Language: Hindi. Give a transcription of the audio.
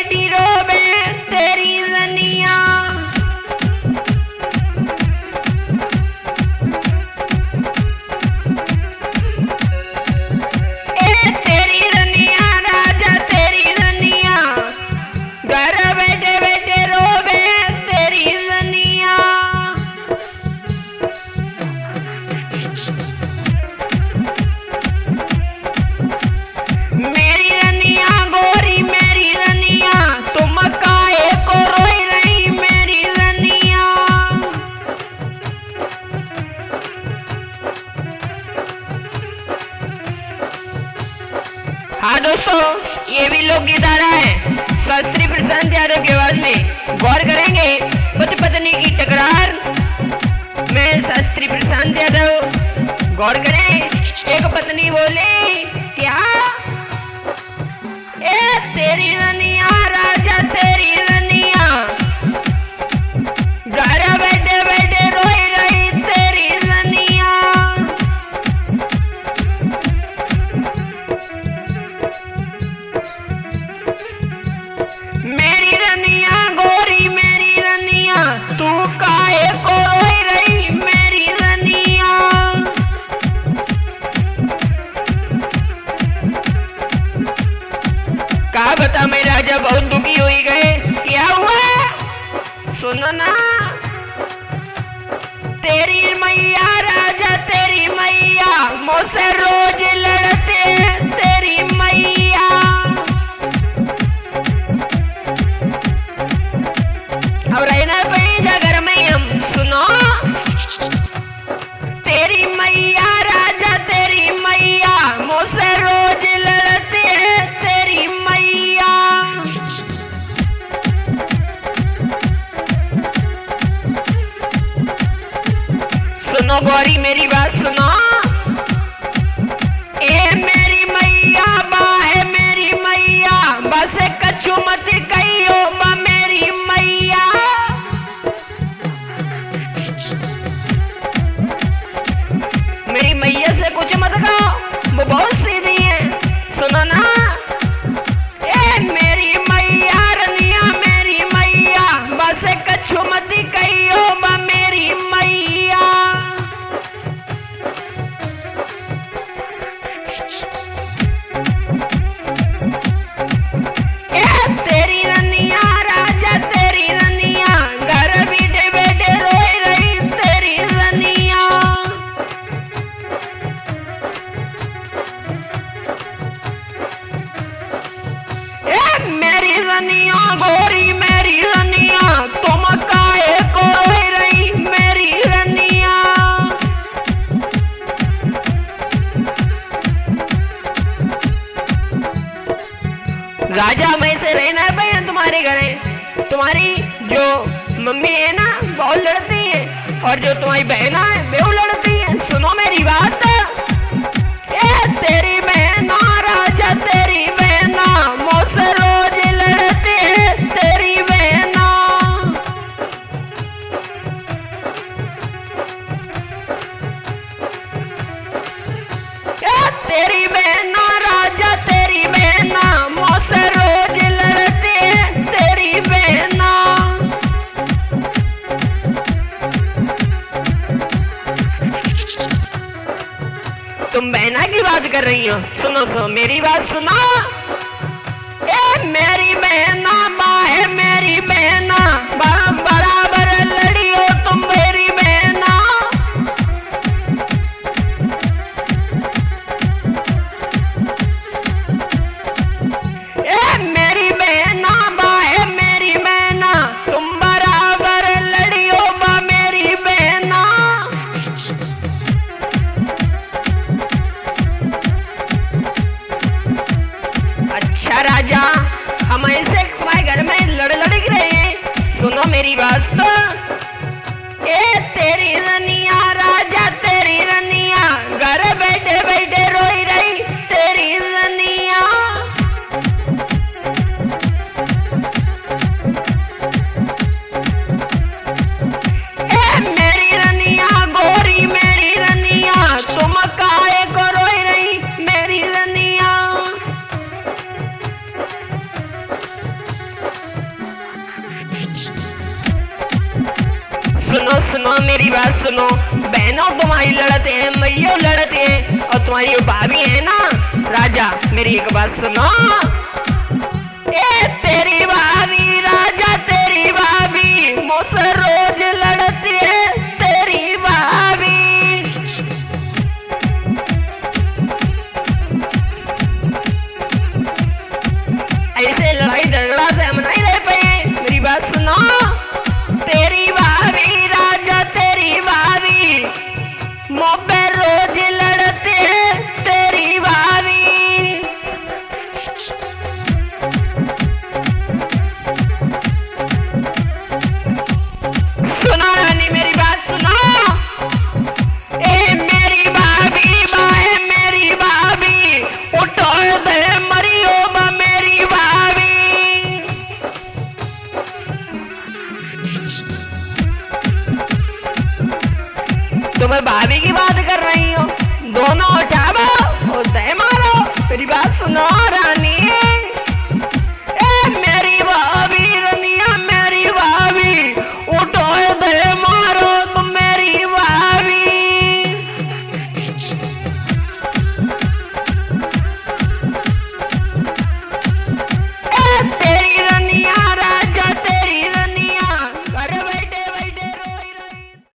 बैठी रोवे तेरी रनिया। ए तेरी रनिया राजा तेरी रनिया, घर बैठे बैठे रोवे तेरी रनिया। मेरी रनिया गोरी मेरी रनिया, तुम काहे को रोई रही मेरी रनिया। हाँ दोस्तों, ये भी लोकगीत आ रहा है शास्त्री प्रशांत यादव की आवाज में। गौर करेंगे पति पत्नी की टकरार में शास्त्री प्रशांत यादव। गौर करें, एक पत्नी बोले क्या, ए तेरी रनिया राजा तेरी रनिया, घर बैठे बैठे रोई रही तेरी रनिया। मेरी रनिया गोरी मेरी रनिया, तू काहे को रोई रही मेरी रनिया। का बता मैं राजा बहुत दुखी हुई गए, क्या हुआ सुनो ना। तेरी मैया राजा तेरी मैया, मुझसे रोज लड़ते तेरी मैया। अब रहना पड़ेगा घर में हम, सुनो। तेरी मैया राजा तेरी मैया, मुझसे रोज लड़ते तेरी मैया। सुनो गौरी मेरी बात सुनो। ए मेरी मैया बाहे मेरी मैया, बस कछु मत कहियो बा मेरी मैया। मेरी मैया से कुछ मत कहो, वो बहुत सीधी है, सुनो ना। ए मेरी मैया रनिया मेरी मैया, बस कछु मत कहियो बा मेरी मैया। ए तेरी रनिया राजा तेरी रनिया, घर बैठे बैठे रोई रही तेरी रनिया। ए मेरी रनिया गोरी मेरी रनिया, तुम काहे को रोई रही मेरी रनिया। राजा मैं से रहना भाई तुम्हारे घर है। तुम्हारी जो मम्मी है ना बहुत लड़ती है, और जो तुम्हारी बहना है वो लड़ती है। सुनो मेरी बात। ए तेरी बहना राजा तेरी बहना, मुझसे रोज लड़ते तेरी बहना। ए तेरी बहना राजा तेरी बहना, मुझसे रोज लड़ते तेरी बहना। तुम बहना की बात कर रही हो, सुनो सुनो मेरी बात सुनो। ए मेरी बहना बाहे मेरी बहना, बराबर लड़ी हो तुम मेरी बहना। ए मेरी बहना बाहे मेरी बहना, तुम बराबर लड़ी हो बा मेरी बहना। अच्छा राजा, हम ऐसे तुम्हारे घर में लड़ लड़ के रहे हैं, सुनो मेरी बात तो। ए तेरी रनिया राजा तेरी रनिया, घर बैठे बैठे रोई रही तेरी रनिया। सुनो, बहनों तुम्हारी लड़ते हैं, मैयों लड़ते हैं, और तुम्हारी जो भाभी है ना राजा, मेरी एक बात सुनो। ए तेरी भाभी राजा, तेरी भाभी मुझसे रोज लड़ती है, तेरी भाभी। ऐसे लड़ाई झगड़ा से हम नहीं रह पाए, मेरी बात सुनो। तेरी भाभी राजा, तेरी भाभी मुझसे रोज लड़ते हैं, तेरी भाभी। सुनो रानी मेरी बात सुनो। ए मेरी भाभी बाए, मेरी भाभी उठो दे मरियो बा, मेरी भाभी। तुम्हें भाभी की बात कर रही हो, दोनों उठाओ और दे मारो, मेरी बात सुनो रानी।